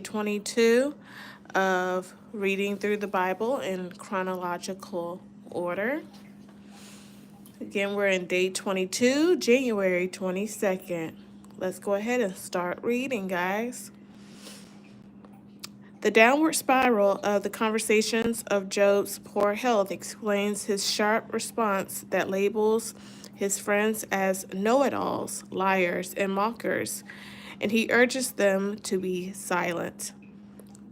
22 of reading through the Bible in chronological order. Again, we're in day 22, January 22nd. Let's go ahead and start reading, guys. The downward spiral of the conversations of Job's poor health explains his sharp response that labels his friends as know-it-alls, liars, and mockers, and he urges them to be silent.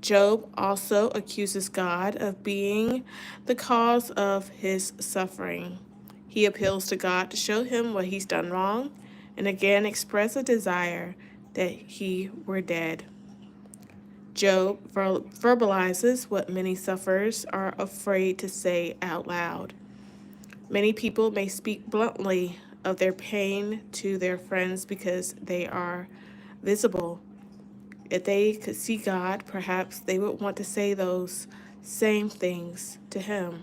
Job also accuses God of being the cause of his suffering. He appeals to God to show him what he's done wrong and again express a desire that he were dead. Job verbalizes what many sufferers are afraid to say out loud. Many people may speak bluntly of their pain to their friends because they are visible. If they could see God, perhaps they would want to say those same things to him.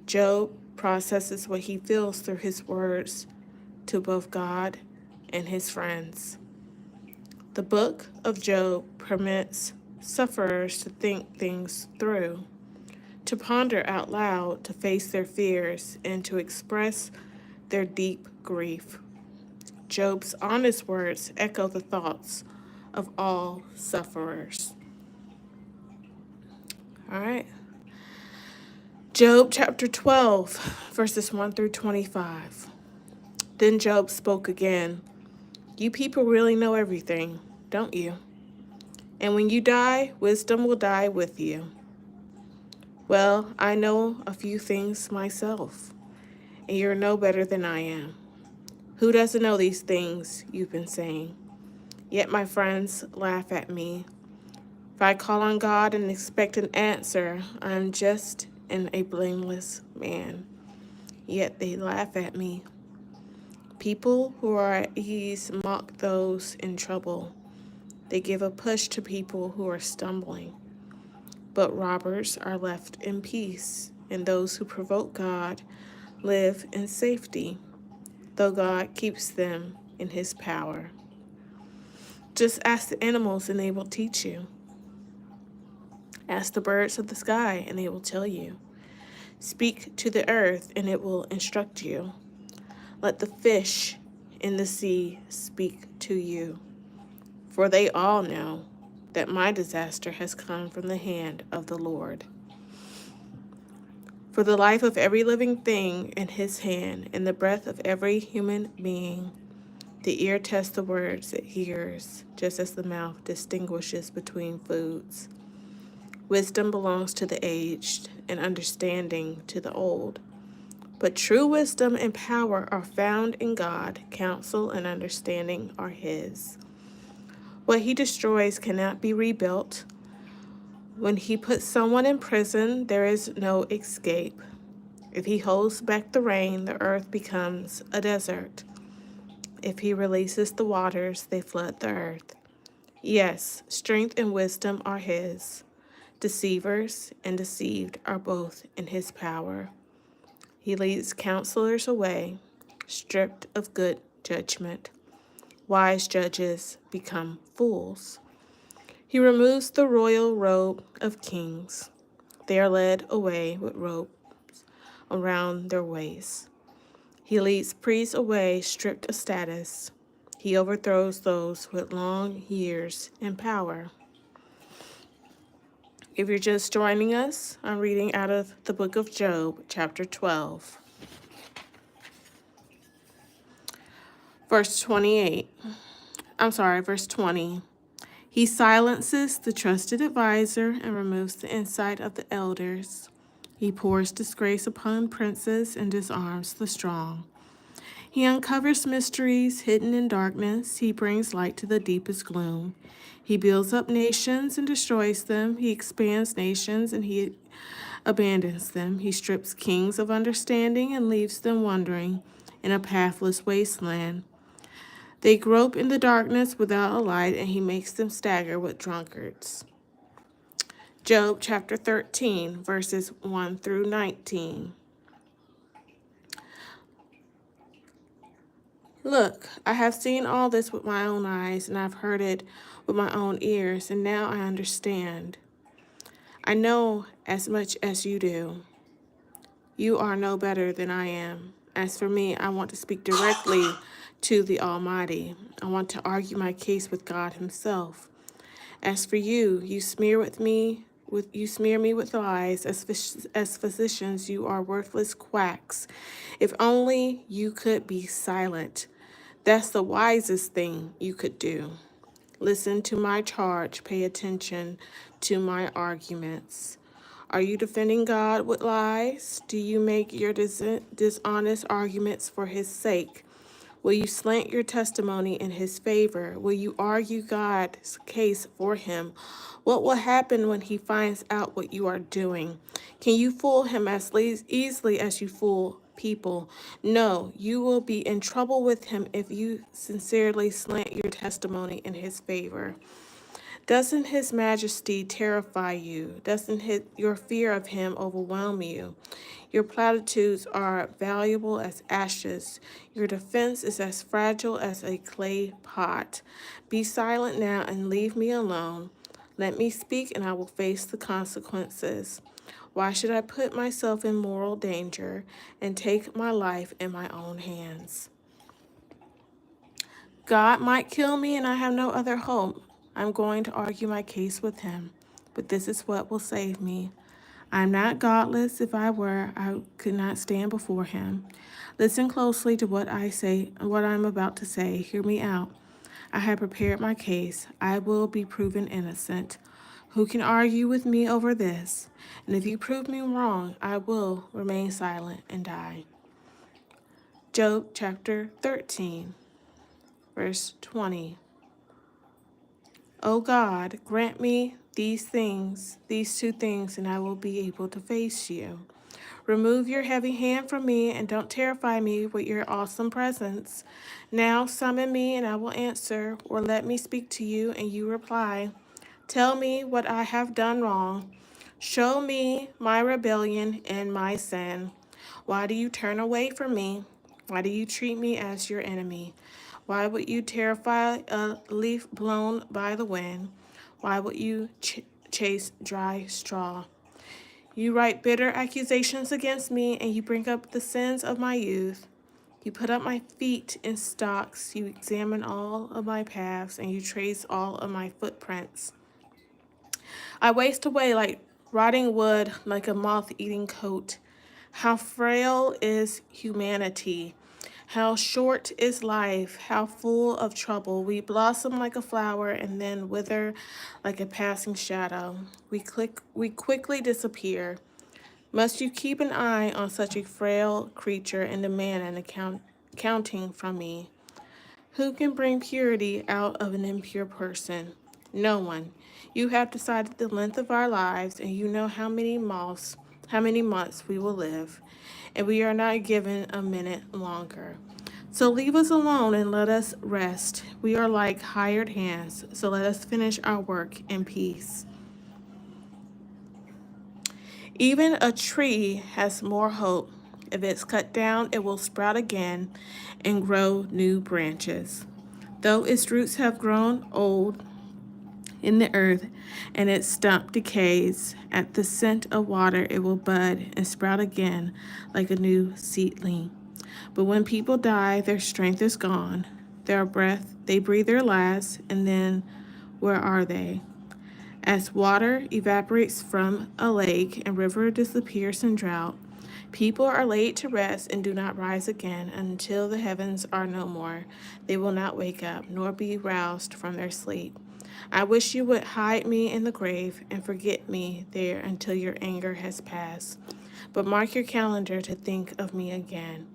Job processes what he feels through his words to both God and his friends. The book of Job permits sufferers to think things through, to ponder out loud, to face their fears, and to express their deep grief. Job's honest words echo the thoughts of all sufferers. All right. Job chapter 12, verses 1 through 25. Then Job spoke again. You people really know everything, don't you? And when you die, wisdom will die with you. Well, I know a few things myself, and you're no better than I am. Who doesn't know these things you've been saying? Yet my friends laugh at me. If I call on God and expect an answer, I am just and a blameless man. Yet they laugh at me. People who are at ease mock those in trouble. They give a push to people who are stumbling. But robbers are left in peace, and those who provoke God live in safety, though God keeps them in his power. Just ask the animals and they will teach you. Ask the birds of the sky and they will tell you. Speak to the earth and it will instruct you. Let the fish in the sea speak to you. For they all know that my disaster has come from the hand of the Lord. For the life of every living thing in his hand, and the breath of every human being, the ear tests the words it hears, just as the mouth distinguishes between foods. Wisdom belongs to the aged, and understanding to the old. But true wisdom and power are found in God. Counsel and understanding are his. What he destroys cannot be rebuilt. When he puts someone in prison, there is no escape. If he holds back the rain, the earth becomes a desert. If he releases the waters, they flood the earth. Yes, strength and wisdom are his. Deceivers and deceived are both in his power. He leads counselors away, stripped of good judgment. Wise judges become fools. He removes the royal robe of kings. They are led away with ropes around their waists. He leads priests away stripped of status. He overthrows those with long years and power. If you're just joining us, I'm reading out of the book of Job, chapter 12, verse 20. He silences the trusted advisor and removes the insight of the elders. He pours disgrace upon princes and disarms the strong. He uncovers mysteries hidden in darkness. He brings light to the deepest gloom. He builds up nations and destroys them. He expands nations and he abandons them. He strips kings of understanding and leaves them wandering in a pathless wasteland. They grope in the darkness without a light, and he makes them stagger with drunkards. Job chapter 13, verses 1 through 19. Look, I have seen all this with my own eyes, and I've heard it with my own ears, and now I understand. I know as much as you do. You are no better than I am. As for me, I want to speak directly to the Almighty. I want to argue my case with God Himself. As for you, you smear me with lies. As physicians, you are worthless quacks. If only you could be silent. That's the wisest thing you could do. Listen to my charge. Pay attention to my arguments. Are you defending God with lies? Do you make your dishonest arguments for His sake? Will you slant your testimony in His favor? Will you argue God's case for Him? What will happen when He finds out what you are doing? Can you fool Him as easily as you fool people? No, you will be in trouble with Him if you sincerely slant your testimony in His favor. Doesn't His majesty terrify you? Doesn't your fear of Him overwhelm you? Your platitudes are valuable as ashes. Your defense is as fragile as a clay pot. Be silent now and leave me alone. Let me speak and I will face the consequences. Why should I put myself in moral danger and take my life in my own hands? God might kill me and I have no other hope. I'm going to argue my case with Him, but this is what will save me. I'm not godless. If I were, I could not stand before Him. Listen closely to what I say, what I'm about to say. Hear me out. I have prepared my case. I will be proven innocent. Who can argue with me over this? And if you prove me wrong, I will remain silent and die. Job chapter 13, verse 20. O God, grant me these two things, and I will be able to face you. Remove your heavy hand from me, and don't terrify me with your awesome presence. Now summon me, and I will answer, or let me speak to you, and you reply. Tell me what I have done wrong. Show me my rebellion and my sin. Why do you turn away from me? Why do you treat me as your enemy? Why would you terrify a leaf blown by the wind? Why would you chase dry straw? You write bitter accusations against me, and you bring up the sins of my youth. You put up my feet in stocks. You examine all of my paths, and you trace all of my footprints. I waste away like rotting wood, like a moth-eating coat. How frail is humanity! How short is life! How full of trouble! We blossom like a flower and then wither like a passing shadow. We quickly disappear. Must you keep an eye on such a frail creature and demand an accounting from me? Who can bring purity out of an impure person? No one. You have decided the length of our lives, and you know how many months we will live, and we are not given a minute longer. So leave us alone and let us rest. We are like hired hands, so let us finish our work in peace. Even a tree has more hope. If it's cut down, it will sprout again and grow new branches. Though its roots have grown old in the earth and its stump decays, at the scent of water it will bud and sprout again like a new seedling. But when people die, their strength is gone. Their breath, they breathe their last, and then where are they? As water evaporates from a lake and river disappears in drought, people are laid to rest and do not rise again until the heavens are no more. They will not wake up, nor be roused from their sleep. I wish you would hide me in the grave and forget me there until your anger has passed. But mark your calendar to think of me again.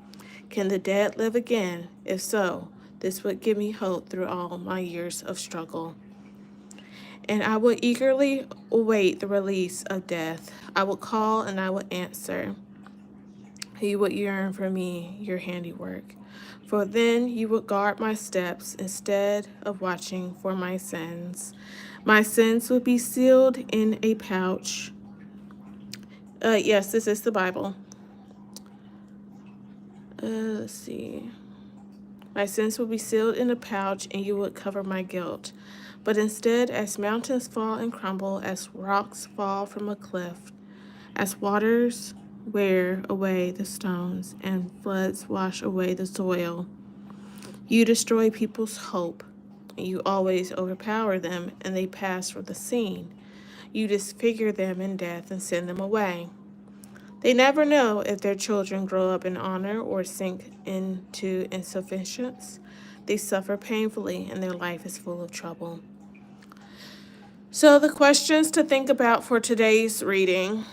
Can the dead live again? If so, this would give me hope through all my years of struggle. And I will eagerly await the release of death. I will call and I will answer. You would yearn for me, your handiwork. For then you would guard my steps instead of watching for my sins. My sins would be sealed in a pouch. Yes, this is the Bible. Let's see. My sins would be sealed in a pouch, and you would cover my guilt. but instead, as mountains fall and crumble, as rocks fall from a cliff, as waters wear away the stones and floods wash away the soil, you destroy people's hope. You always overpower them, and they pass from the scene. You disfigure them in death and send them away. They never know if their children grow up in honor or sink into insufficiency. They suffer painfully, and their life is full of trouble. So, the questions to think about for today's reading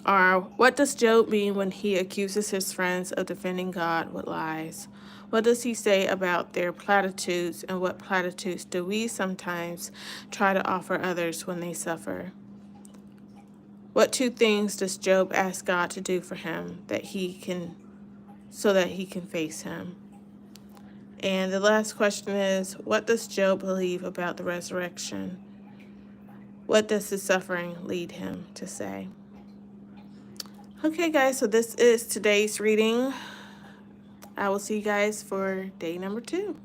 are: what does Job mean when he accuses his friends of defending God with lies? What does he say about their platitudes, and what platitudes do we sometimes try to offer others when they suffer? What two things does Job ask God to do for him so that he can face him? And the last question is, what does Job believe about the resurrection? What does his suffering lead him to say? Okay, guys, so this is today's reading. I will see you guys for day number 2.